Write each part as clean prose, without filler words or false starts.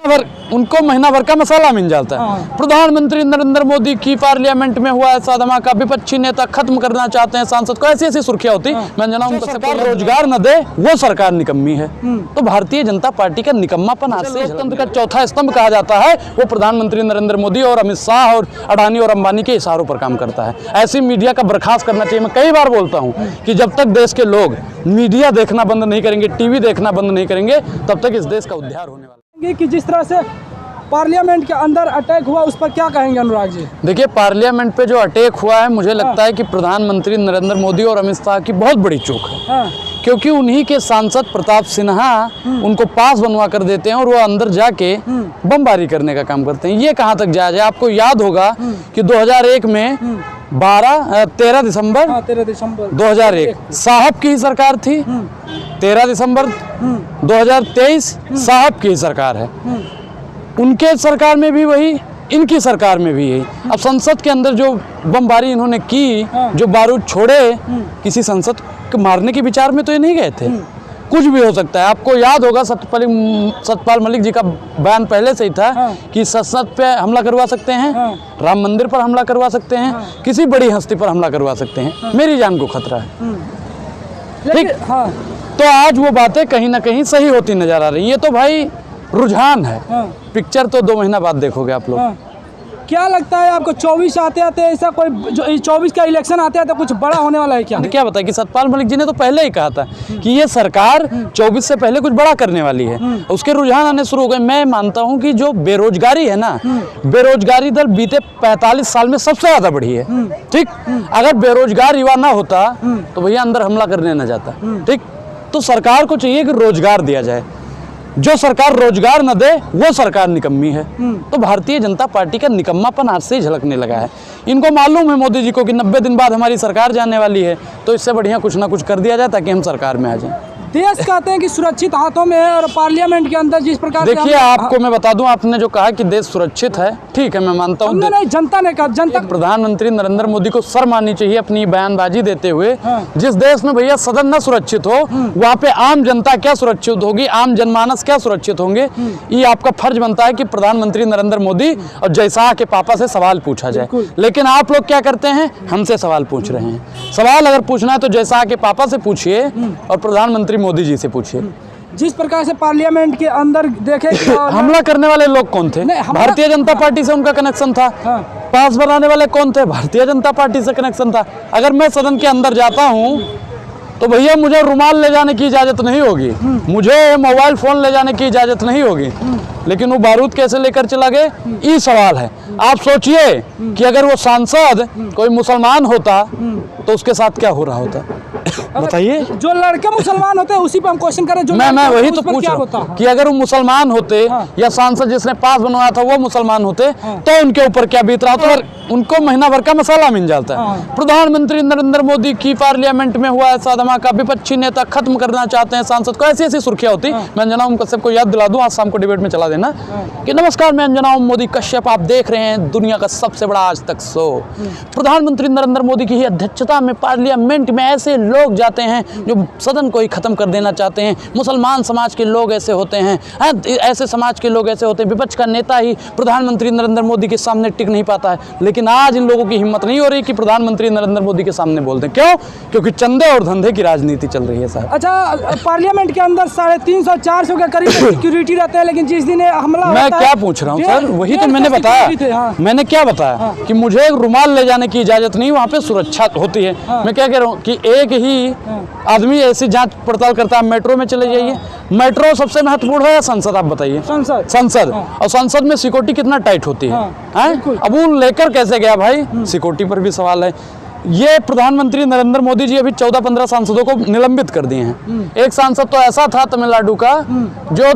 उनको महीना भर का मसाला मिल जाता है। प्रधानमंत्री नरेंद्र मोदी की पार्लियामेंट में हुआ ऐसा धमाका, विपक्षी नेता खत्म करना चाहते हैं सांसद को, ऐसी ऐसी सुर्खियां होती। मैं जना उनको सरकार रोजगार न दे वो सरकार निकम्मी है। तो भारतीय जनता पार्टी का निकम्मापन आज से लोकतंत्र का चौथा स्तंभ कहा जाता है वो प्रधानमंत्री नरेंद्र मोदी और अमित शाह और अडानी और अंबानी के इशारों पर काम करता है। ऐसी मीडिया का बर्खास्त करना चाहिए। मैं कई बार बोलता हूँ कि जब तक देश के लोग मीडिया देखना बंद नहीं करेंगे, टीवी देखना बंद नहीं करेंगे, तब तक इस देश का उद्धार होने वाला है। कि जिस तरह से पार्लियामेंट के अंदर अटैक हुआ उस पर क्या कहेंगे अनुराग जी? देखिए, पार्लियामेंट पे जो अटैक हुआ है, मुझे लगता है कि प्रधानमंत्री नरेंद्र मोदी और अमित शाह की बहुत बड़ी चूक है। क्योंकि उन्हीं के सांसद प्रताप सिन्हा उनको पास बनवा कर देते हैं और वो अंदर जाके बमबारी करने का काम करते हैं। ये कहाँ तक जायज है? आपको याद होगा कि 2001 में 13 दिसंबर 2001 साहब की ही सरकार थी। 13 दिसंबर 2023 साहब की ही सरकार है। उनके सरकार में भी वही, इनकी सरकार में भी यही। अब संसद के अंदर जो बमबारी इन्होंने की, जो बारूद छोड़े, किसी संसद को मारने के विचार में तो ये नहीं गए थे। कुछ भी हो सकता है। आपको याद होगा सत्यपाल मलिक जी का बयान पहले से ही था कि संसद पे हमला करवा सकते हैं, राम मंदिर पर हमला करवा सकते हैं, किसी बड़ी हस्ती पर हमला करवा सकते हैं, मेरी जान को खतरा है। ठीक। तो आज वो बातें कहीं ना कहीं सही होती नजर आ रही है। ये तो भाई रुझान है। पिक्चर तो 2 महीना बाद देखोगे आप लोग। क्या लगता है आपको 24 आते आते ऐसा कोई जो 24 का इलेक्शन आते आते कुछ बड़ा होने वाला है क्या? क्या बताया कि सत्यपाल मलिक जी ने तो पहले ही कहा था कि ये सरकार 24 से पहले कुछ बड़ा करने वाली है। उसके रुझान आने शुरू हो गए। मैं मानता हूं कि जो बेरोजगारी है ना, बेरोजगारी दर बीते 45 साल में सबसे ज्यादा बढ़ी है। ठीक। अगर बेरोजगार युवा ना होता तो भैया अंदर हमला करने न जाता। ठीक। तो सरकार को चाहिए कि रोजगार दिया जाए। जो सरकार रोजगार न दे वो सरकार निकम्मी है। तो भारतीय जनता पार्टी का निकम्मापन आज से ही झलकने लगा है। इनको मालूम है मोदी जी को कि 90 दिन बाद हमारी सरकार जाने वाली है, तो इससे बढ़िया कुछ ना कुछ कर दिया जाए ताकि हम सरकार में आ जाएं। देश कहते हैं कि सुरक्षित हाथों में है और पार्लियामेंट के अंदर जिस प्रकार देखिए, आपको मैं बता दूं, आपने जो कहा कि देश सुरक्षित है, ठीक है, मैं मानता हूं। नहीं, जनता ने कहा। जनता प्रधानमंत्री नरेंद्र मोदी को शर्म आनी चाहिए अपनी बयानबाजी देते हुए। जिस देश में भैया सदन न सुरक्षित हो, वहाँ पे आम जनता क्या सुरक्षित होगी, आम जनमानस क्या सुरक्षित होंगे? ये आपका फर्ज बनता है कि प्रधानमंत्री नरेंद्र मोदी और जयशाह के पापा से सवाल पूछा जाए। लेकिन आप लोग क्या करते हैं? हमसे सवाल पूछ रहे हैं। सवाल अगर पूछना है तो जयशाह के पापा से पूछिए और प्रधानमंत्री मोदी जी से पूछिए। जिस प्रकार से पार्लियामेंट के अंदर देखे हमला करने वाले लोग कौन थे? भारतीय जनता पार्टी से उनका कनेक्शन था। पास बनाने वाले कौन थे? भारतीय जनता पार्टी से कनेक्शन था। अगर मैं सदन के अंदर जाता हूं तो भैया मुझे रुमाल ले जाने की इजाजत नहीं होगी, मुझे मोबाइल फोन ले जाने की इजाजत नहीं होगी। लेकिन वो बारूद कैसे लेकर चला गए, ये सवाल है। आप सोचिए कि अगर वो सांसद कोई मुसलमान होता तो उसके साथ क्या हो रहा होता? बताइए। जो लड़के मुसलमान होते हैं उसी पे हम क्वेश्चन करें। जो मैं वही तो पूछ रहा हूं कि अगर वो मुसलमान होते या सांसद जिसने पास बनवाया था वो मुसलमान होते तो उनके ऊपर क्या बीत रहा होता? उनको महीना भर का मसाला मिल जाता है। प्रधानमंत्री नरेंद्र मोदी की पार्लियामेंट में हुआ ऐसा धमाका, विपक्षी नेता खत्म करना चाहते हैं सांसद को, ऐसी ऐसी सुर्खियां होती। मैं अंजनाओं कश्यप को याद दिला दूं, आज शाम को डिबेट में चला देना कि नमस्कार, मैं अंजनाओं मोदी कश्यप, आप देख रहे हैं दुनिया का सबसे बड़ा आज तक शो। प्रधानमंत्री नरेंद्र मोदी की अध्यक्षता में पार्लियामेंट में ऐसे लोग जाते हैं जो सदन को ही खत्म कर देना चाहते हैं। मुसलमान समाज के लोग ऐसे होते हैं, ऐसे समाज के लोग ऐसे होते हैं। विपक्ष का नेता ही प्रधानमंत्री नरेंद्र मोदी के सामने टिक नहीं पाता है। लेकिन आज इन लोगों की हिम्मत नहीं हो रही कि प्रधानमंत्री नरेंद्र मोदी के सामने बोल दें। क्यों? क्योंकि चंदे और धंधे की राजनीति चल रही है साहब। अच्छा, पार्लियामेंट के अंदर 350-400 के करीब सिक्योरिटी रहते हैं, लेकिन जिस दिन हमला मैं क्या पूछ रहा हूँ सर, वही तो मैंने बताया। मैंने क्या बताया कि मुझे रुमाल ले जाने की इजाजत नहीं, वहाँ पे सुरक्षा होती है। मैं क्या कह रहा हूँ कि एक ही आदमी ऐसी जांच पड़ताल करता है। मेट्रो में चले जाइए, मेट्रो सबसे महत्वपूर्ण है या संसद? आप बताइए। संसद। और संसद में सिक्योरिटी कितना टाइट होती है? अब वो लेकर कैसे गया भाई? सिक्योरिटी पर भी सवाल है। ये प्रधानमंत्री नरेंद्र मोदी जी अभी 14-15 सांसदों को निलंबित कर दिए हैं। एक सांसद तो ऐसा था तमिलनाडु का जो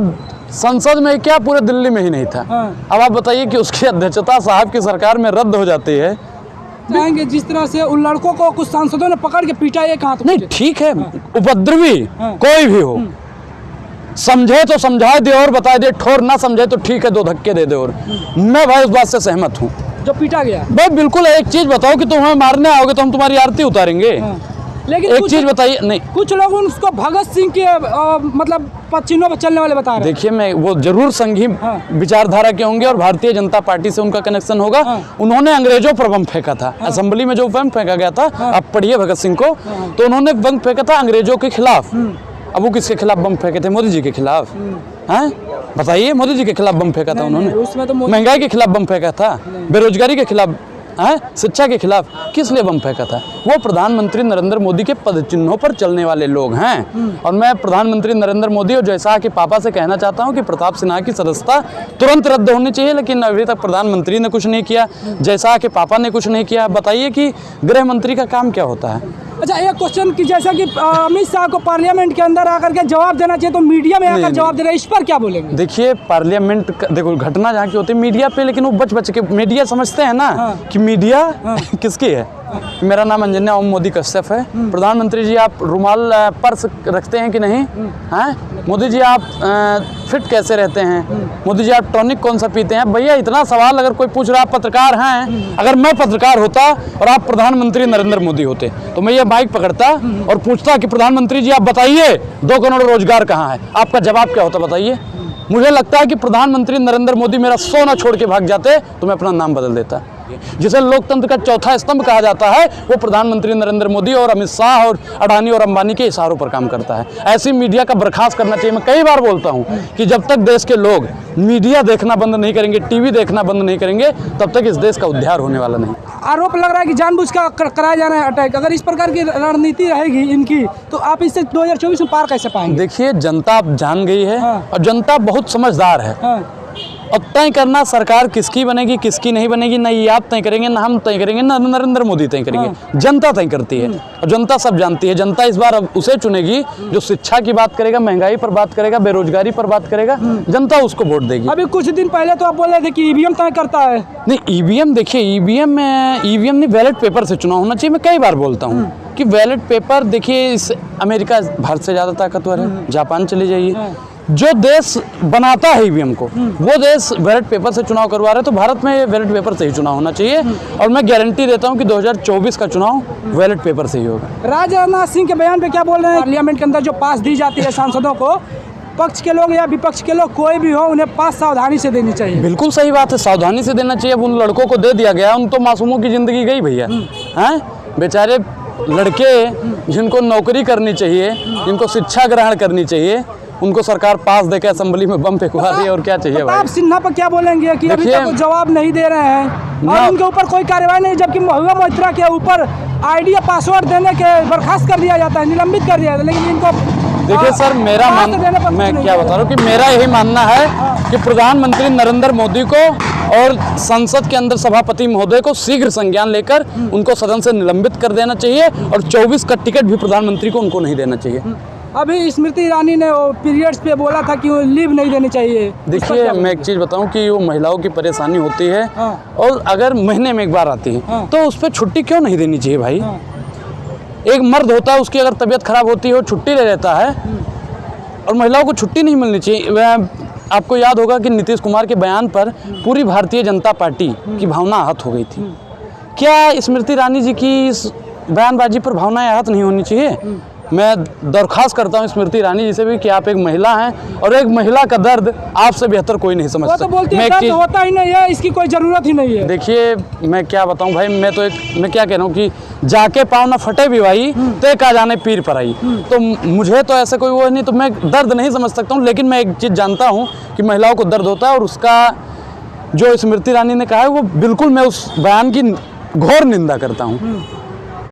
संसद में क्या पूरे दिल्ली में ही नहीं था। अब आप बताइए कि उसकी अध्यक्षता साहब की सरकार में रद्द हो जाती है। चाहेंगे जिस तरह से उन लड़कों को कुछ सांसदों ने पकड़ के पीटा, ये कहाँ? नहीं, ठीक है, उपद्रवी कोई भी हो, समझे तो समझा दे और बता दे, ठोर ना समझे तो ठीक है 2 धक्के दे दे। और मैं भाई उस बात से सहमत हूँ जो पीटा गया। भाई बिल्कुल। एक चीज बताओ कि तुम हमें मारने आओगे तो हम तुम्हारी आरती उतारेंगे? लेकिन एक चीज बताइए, नहीं कुछ लोग उसको भगत सिंह के मतलब चिन्हों पर चलने वाले बता रहे हैं। देखिए, मैं वो जरूर संघी विचारधारा के होंगे और भारतीय जनता पार्टी से उनका कनेक्शन होगा। उन्होंने अंग्रेजों पर बम फेंका था, असेंबली में जो बम फेंका गया था, आप पढ़िए भगत सिंह को, तो उन्होंने बम फेंका था अंग्रेजों के खिलाफ। अब वो किसके खिलाफ बम फेंके थे? मोदी जी के खिलाफ। हैं, बताइए, मोदी जी के खिलाफ बम फेंका था उन्होंने? उसमें तो महंगाई के खिलाफ बम फेंका था, बेरोजगारी के खिलाफ, हैं, शिक्षा के खिलाफ। किस लिए बम फेंका था? वो प्रधानमंत्री नरेंद्र मोदी के पद चिन्हों पर चलने वाले लोग हैं। और मैं प्रधानमंत्री नरेंद्र मोदी और जयशाह के पापा से कहना चाहता हूं कि प्रताप सिन्हा की सदस्यता तुरंत रद्द होनी चाहिए, लेकिन अभी तक प्रधानमंत्री ने कुछ नहीं किया, जयशाह के पापा ने कुछ नहीं किया। बताइए कि गृह मंत्री का काम क्या होता है? अच्छा, एक क्वेश्चन की, जैसा कि अमित शाह को पार्लियामेंट के अंदर आकर के जवाब देना चाहिए, तो मीडिया में आकर जवाब दे रहे हैं, इस पर क्या बोलेंगे? देखिए, पार्लियामेंट देखो, घटना जहाँ की होती है मीडिया पे, लेकिन वो बच के मीडिया समझते हैं ना कि मीडिया किसकी है। मेरा नाम अंजन्या ओम मोदी कश्यप है। प्रधानमंत्री जी, आप रुमाल पर्स रखते हैं कि नहीं? हैं? मोदी जी, आप फिट कैसे रहते हैं? मोदी जी, आप टॉनिक कौन सा पीते हैं? भैया, इतना सवाल अगर कोई पूछ रहा, आप पत्रकार हैं, अगर मैं पत्रकार होता और आप प्रधानमंत्री नरेंद्र मोदी होते, तो मैं ये माइक पकड़ता और पूछता कि प्रधानमंत्री जी, आप बताइए 2 करोड़ रोजगार कहाँ है? आपका जवाब क्या होता, बताइए। मुझे लगता है कि प्रधानमंत्री नरेंद्र मोदी मेरा सोना छोड़ के भाग जाते तो मैं अपना नाम बदल देता। जिसे लोकतंत्र का चौथा स्तंभ कहा जाता है, वो प्रधानमंत्री नरेंद्र मोदी और अमित शाह और अडानी और अंबानी के इशारों पर काम करता है। ऐसी मीडिया का बर्खास्त करना चाहिए। मैं कई बार बोलता हूं कि जब तक देश के लोग मीडिया देखना बंद नहीं करेंगे, टीवी देखना बंद नहीं करेंगे, तब तक इस देश का उद्धार होने वाला नहीं। आरोप लग रहा है कि जानबूझ कर कराया जा रहा है अटैक। अगर इस प्रकार की रणनीति रहेगी इनकी, तो आप इससे 2024 में पार कैसे पाएंगे? देखिए, जनता अब जान गई है और जनता बहुत समझदार है। अब तय करना सरकार किसकी बनेगी, किसकी नहीं बनेगी, ना ये आप तय करेंगे, ना हम तय करेंगे, ना नरेंद्र मोदी तय करेंगे। जनता तय करती है और जनता सब जानती है। जनता इस बार अब उसे चुनेगी जो शिक्षा की बात करेगा, महंगाई पर बात करेगा, बेरोजगारी पर बात करेगा। जनता उसको वोट देगी। अभी कुछ दिन पहले तो आप बोल रहे थे कि ईवीएम तय करता है। नहीं, ईवीएम देखिए, ईवीएम नहीं, बैलेट पेपर से चुनाव होना चाहिए। मैं कई बार बोलता हूँ कि बैलेट पेपर, देखिए, इस अमेरिका भारत से ज़्यादा ताकतवर है। जापान चले जाइए, जो देश बनाता है ईवीएम को, वो देश बैलेट पेपर से चुनाव करवा रहे हैं, तो भारत में बैलेट पेपर से ही चुनाव होना चाहिए। और मैं गारंटी देता हूं कि 2024 का चुनाव बैलेट पेपर से ही होगा। राजनाथ सिंह के बयान पे क्या बोल रहे हैं? पार्लियामेंट के अंदर जो पास दी जाती है सांसदों को, पक्ष के लोग या विपक्ष के लोग कोई भी हो, उन्हें पास सावधानी से देनी चाहिए। बिल्कुल सही बात है, सावधानी से देना चाहिए। अब उन लड़कों को दे दिया गया, उन तो मासूमों की जिंदगी गई भैया। हैं, बेचारे लड़के जिनको नौकरी करनी चाहिए, जिनको शिक्षा ग्रहण करनी चाहिए, उनको सरकार पास देकर असेंबली में बम फेंकवा रही है। और क्या चाहिए भाई? आप सिन्हा पर क्या बोलेंगे कि अभी तक जवाब नहीं दे रहे हैं और उनके ऊपर कोई कार्रवाई नहीं, जबकि महुआ मोइत्रा के ऊपर आईडी या पासवर्ड देने के बर्खास्त कर दिया जाता है, निलंबित कर दिया जाता है, लेकिन इनको देखिए सर, मेरा मैं क्या बता रहा हूँ कि मेरा यही मानना है कि प्रधानमंत्री नरेंद्र मोदी को और संसद के अंदर सभापति महोदय को शीघ्र संज्ञान लेकर उनको सदन से निलंबित कर देना चाहिए और 24 का टिकट भी प्रधानमंत्री को उनको नहीं देना चाहिए। अभी स्मृति ईरानी ने पीरियड्स पे बोला था कि लीव नहीं देनी चाहिए। देखिए, मैं एक चीज़ बताऊं कि वो महिलाओं की परेशानी होती है और अगर महीने में एक बार आती है तो उस पर छुट्टी क्यों नहीं देनी चाहिए भाई? एक मर्द होता है, उसकी अगर तबीयत खराब होती है वो छुट्टी ले लेता है और महिलाओं को छुट्टी नहीं मिलनी चाहिए। आपको याद होगा कि नीतीश कुमार के बयान पर पूरी भारतीय जनता पार्टी की भावना आहत हो गई थी। क्या स्मृति ईरानी जी की इस बयानबाजी पर भावनाएं आहत नहीं होनी चाहिए? मैं दरख्वास्त करता हूं स्मृति ईरानी जी से भी कि आप एक महिला हैं और एक महिला का दर्द आपसे बेहतर कोई नहीं समझ सकता। वो तो बोलती है दर्द होता ही नहीं है, इसकी कोई ज़रूरत ही नहीं है। देखिए, मैं क्या बताऊं भाई, मैं क्या कह रहा हूं कि जाके पाँव ना फटे भी भाई, ते का जाने पीर पर आई। तो मुझे तो ऐसा कोई वो नहीं, तो मैं दर्द नहीं समझ सकता हूँ, लेकिन मैं एक चीज़ जानता हूँ कि महिलाओं को दर्द होता है और उसका जो स्मृति ईरानी ने कहा है वो बिल्कुल मैं उस बयान की घोर निंदा करता हूँ।